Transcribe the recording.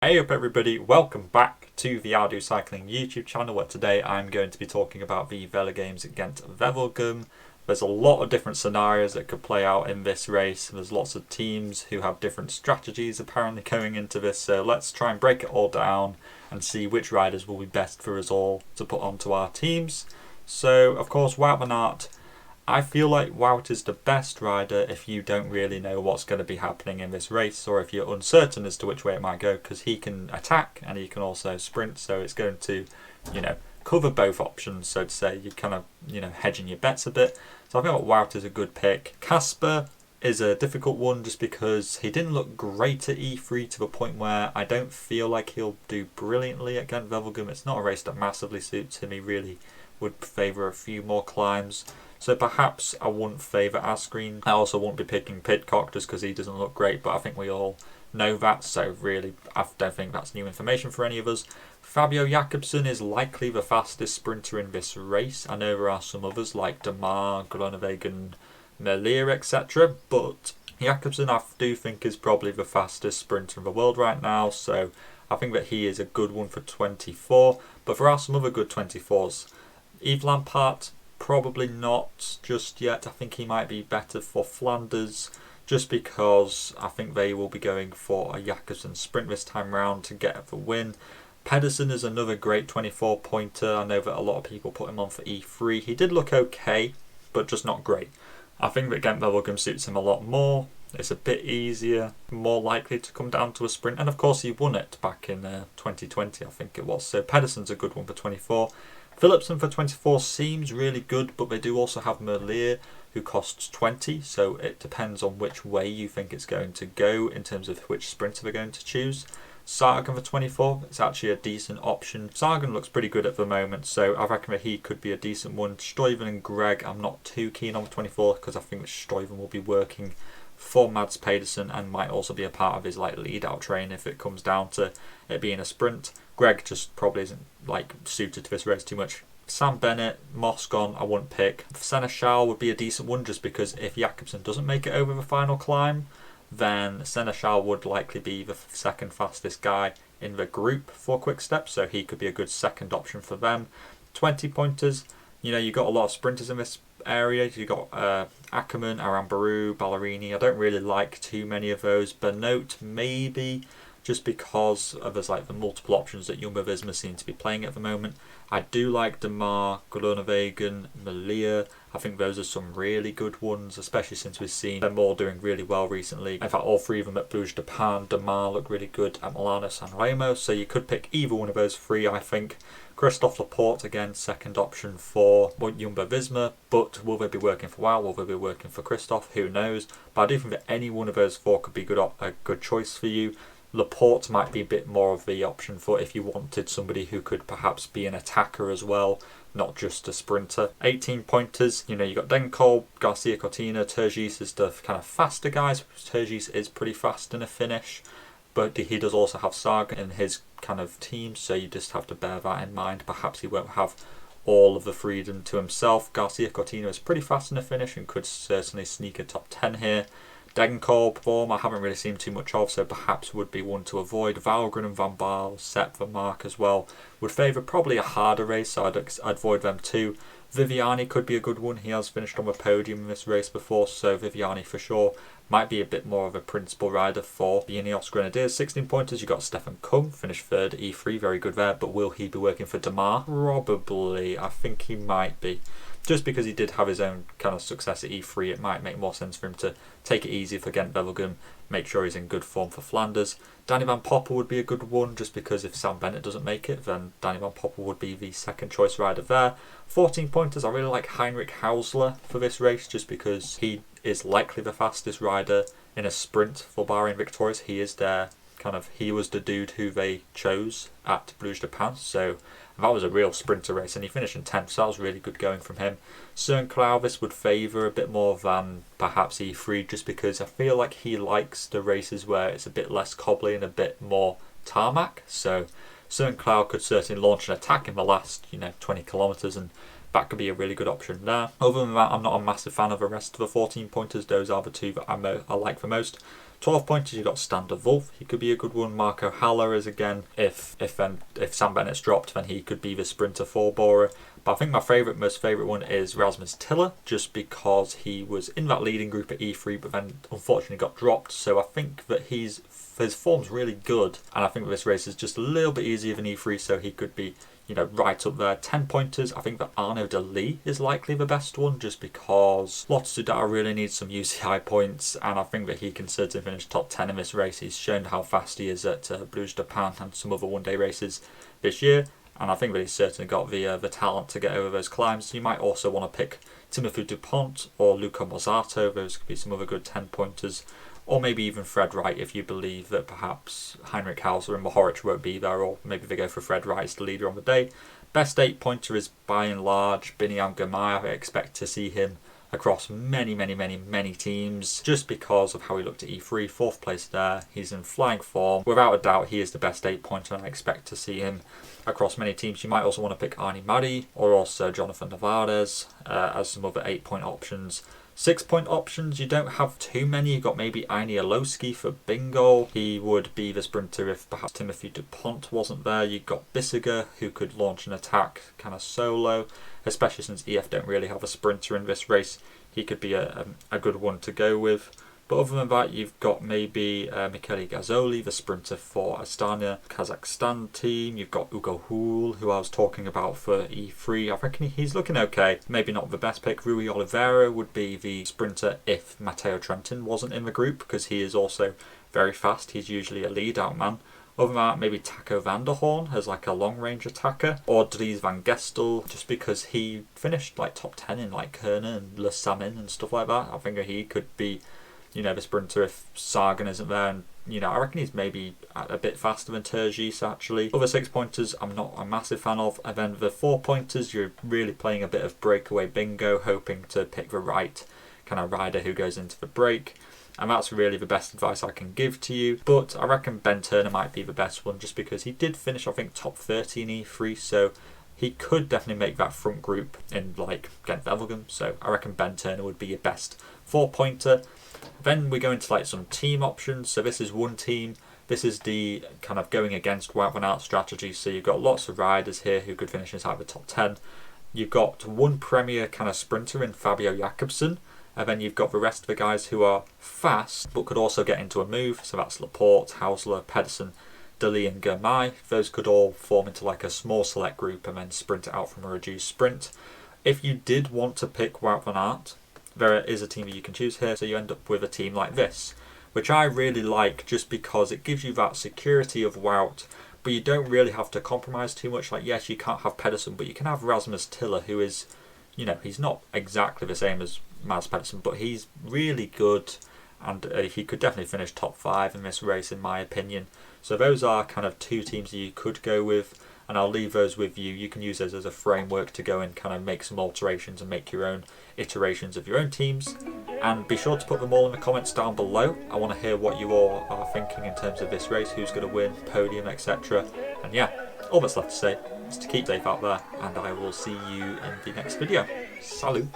Hey up everybody, welcome back to the Ardu Cycling YouTube channel, where today I'm going to be talking about the VELOGAMES at Gent Wevelgem. There's a lot of different scenarios that could play out in this race. There's lots of teams who have different strategies apparently going into this, so let's try and break it all down and see which riders will be best for us all to put onto our teams. So of course, Wout van Aert, I feel like Wout is the best rider if you don't really know what's going to be happening in this race, or if you're uncertain as to which way it might go, because he can attack and he can also sprint, so it's going to, cover both options, so to say. You're kind of, hedging your bets a bit. So I feel like Wout is a good pick. Casper is a difficult one just because he didn't look great at E3 to the point where I don't feel like he'll do brilliantly at Gent Wevelgem. It's not a race that massively suits him. He really would favour a few more climbs. So perhaps I wouldn't favour Asgreen. I also won't be picking Pidcock just because he doesn't look great, but I think we all know that, so really I don't think that's new information for any of us. Fabio Jakobsen is likely the fastest sprinter in this race. I know there are some others like De Maar, Groenewegen, Merlier, etc. But Jakobsen I do think is probably the fastest sprinter in the world right now, so I think that he is a good one for 24. But there are some other good 24s. Yves Lampaert, probably not just yet. I think he might be better for Flanders, just because I think they will be going for a Jakobsen sprint this time round to get the win. Pedersen is another great 24 pointer. I know that a lot of people put him on for E3. He did look okay, but just not great. I think that Gent Wevelgem suits him a lot more. It's a bit easier, more likely to come down to a sprint, and of course he won it back in 2020, I think it was. So Pedersen's a good one for 24. Philipsen for 24 seems really good, but they do also have Merlier, who costs 20, so it depends on which way you think it's going to go in terms of which sprinter they're going to choose. Sagan for 24, it's actually a decent option. Sagan looks pretty good at the moment, so I reckon that he could be a decent one. Stuyven and Greg, I'm not too keen on 24 because I think that Stuyven will be working for Mads Pedersen and might also be a part of his lead out train if it comes down to it being a sprint. Greg just probably isn't suited to this race too much. Sam Bennett, Moscon, I wouldn't pick. Seneschal would be a decent one just because if Jakobsen doesn't make it over the final climb, then Seneschal would likely be the second fastest guy in the group for Quick Step, so he could be a good second option for them. 20 pointers, you've got a lot of sprinters in this area. You've got Ackermann, Arambarou, Ballerini. I don't really like too many of those. Benoit maybe, just because of there's the multiple options that Jumbo Visma seem to be playing at the moment. I do like De Maar, Groenewegen, Merlier. I think those are some really good ones, especially since we've seen them all doing really well recently. In fact, all three of them at Bruges de Pan. De Maar look really good at Milano San Remo, so you could pick either one of those three, I think. Christophe Laporte, again, second option for Jumbo Visma, but will they be working for Wout? Will they be working for Christophe? Who knows? But I do think that any one of those four could be a good choice for you. Laporte might be a bit more of the option for if you wanted somebody who could perhaps be an attacker as well, not just a sprinter. 18 pointers, you got Degenkolb, Garcia Cortina, Turgis is the kind of faster guys. Turgis is pretty fast in a finish, but he does also have Sagan in his kind of team, so you just have to bear that in mind. Perhaps he won't have all of the freedom to himself. Garcia Cortina is pretty fast in a finish and could certainly sneak a top 10 here. Degenkolb form I haven't really seen too much of, so perhaps would be one to avoid. Valgren and Van Baal, Sepp, Van Mark as well would favour probably a harder race, so I'd avoid them too. Viviani could be a good one. He has finished on the podium in this race before, so Viviani for sure might be a bit more of a principal rider for the Ineos Grenadiers. 16 pointers, you've got Stefan Kung, finished third at E3, very good there, but will he be working for De Maar? Probably, I think he might be. Just because he did have his own kind of success at E3, it might make more sense for him to take it easy for Gent Wevelgem, make sure he's in good form for Flanders. Danny Van Poppel would be a good one, just because if Sam Bennett doesn't make it, then Danny Van Poppel would be the second choice rider there. 14 pointers, I really like Heinrich Hausler for this race, just because he is likely the fastest rider in a sprint for Bahrain Victorious. He is he was the dude who they chose at Bruges de Pan, so that was a real sprinter race, and he finished in 10th, so that was really good going from him. Søren Klauvis would favour a bit more than perhaps E3, just because I feel like he likes the races where it's a bit less cobbly and a bit more tarmac, so Søren Klau could certainly launch an attack in the last 20 kilometres, and that could be a really good option there. Other than that, I'm not a massive fan of the rest of the 14 pointers. Those are the two that I like the most. 12 pointers, you've got Stan de Wolf. He could be a good one. Marco Haller is, again, if Sam Bennett's dropped, then he could be the sprinter for Bora. But I think my most favourite one is Rasmus Tiller, just because he was in that leading group at E3, but then unfortunately got dropped. So I think that his form's really good, and I think that this race is just a little bit easier than E3, so he could be, you know, right up there. 10 pointers, I think that Arnaud de Lee is likely the best one, just because Lotto Sudar really needs some UCI points, and I think that he can certainly finish top 10 in this race. He's shown how fast he is at Bruges de Pan and some other one-day races this year. And I think that he's certainly got the talent to get over those climbs. You might also want to pick Timothy Dupont or Luca Mozzato. Those could be some other good 10-pointers. Or maybe even Fred Wright, if you believe that perhaps Heinrich Hauser and Mohoric won't be there. Or maybe they go for Fred Wright as the leader on the day. Best 8-pointer is by and large Binyam Girmay. I expect to see him across many teams, just because of how he looked at E3, 4th place there. He's in flying form. Without a doubt, he is the best 8-pointer, and I expect to see him across many teams. You might also want to pick Arnie Murray or also Jonathan Navarez as some other 8-point options. 6-point options, you don't have too many. You've got maybe Aini Alowski for bingo. He would be the sprinter if perhaps Timothy Dupont wasn't there. You've got Bissiger, who could launch an attack kind of solo, especially since EF don't really have a sprinter in this race. He could be a good one to go with. But other than that, you've got maybe Michele Gazzoli, the sprinter for Astana Kazakhstan team. You've got Ugo Hull, who I was talking about for E3. I reckon he's looking okay. Maybe not the best pick. Rui Oliveira would be the sprinter if Matteo Trentin wasn't in the group, because he is also very fast. He's usually a lead-out man. Other than that, maybe Taco van der Hoorn as like a long-range attacker, or Dries van Gestel, just because he finished like top 10 in like Kerner and Le Samin and stuff like that. I think he could be, you know, the sprinter if Sagan isn't there, and you know, I reckon he's maybe a bit faster than Turgis actually. Other 6-pointers I'm not a massive fan of, and then the 4-pointers you're really playing a bit of breakaway bingo, hoping to pick the right kind of rider who goes into the break. And that's really the best advice I can give to you. But I reckon Ben Turner might be the best one, just because he did finish, I think, top 30 in E3, so he could definitely make that front group in like Gent Wevelgem. So I reckon Ben Turner would be your best 4-pointer. Then we go into like some team options. So this is one team. This is the kind of going against Wout van Aert strategy. So you've got lots of riders here who could finish inside the top 10. You've got one premier kind of sprinter in Fabio Jakobsen. And then you've got the rest of the guys who are fast, but could also get into a move. So that's Laporte, Hausler, Pedersen, de Lee and Girmay. Those could all form into like a small select group and then sprint it out from a reduced sprint. If you did want to pick Wout van Aert, there is a team that you can choose here. So you end up with a team like this, which I really like just because it gives you that security of Wout, but you don't really have to compromise too much. Like, yes, you can't have Pedersen, but you can have Rasmus Tiller, who is, you know, he's not exactly the same as Mads Pedersen, but he's really good, and he could definitely finish top 5 in this race in my opinion. So those are kind of two teams that you could go with, and I'll leave those with you. You can use those as a framework to go and kind of make some alterations and make your own iterations of your own teams, and be sure to put them all in the comments down below. I want to hear what you all are thinking in terms of this race, who's going to win, podium, etc. And yeah, all that's left to say is to keep safe out there, and I will see you in the next video. Salut!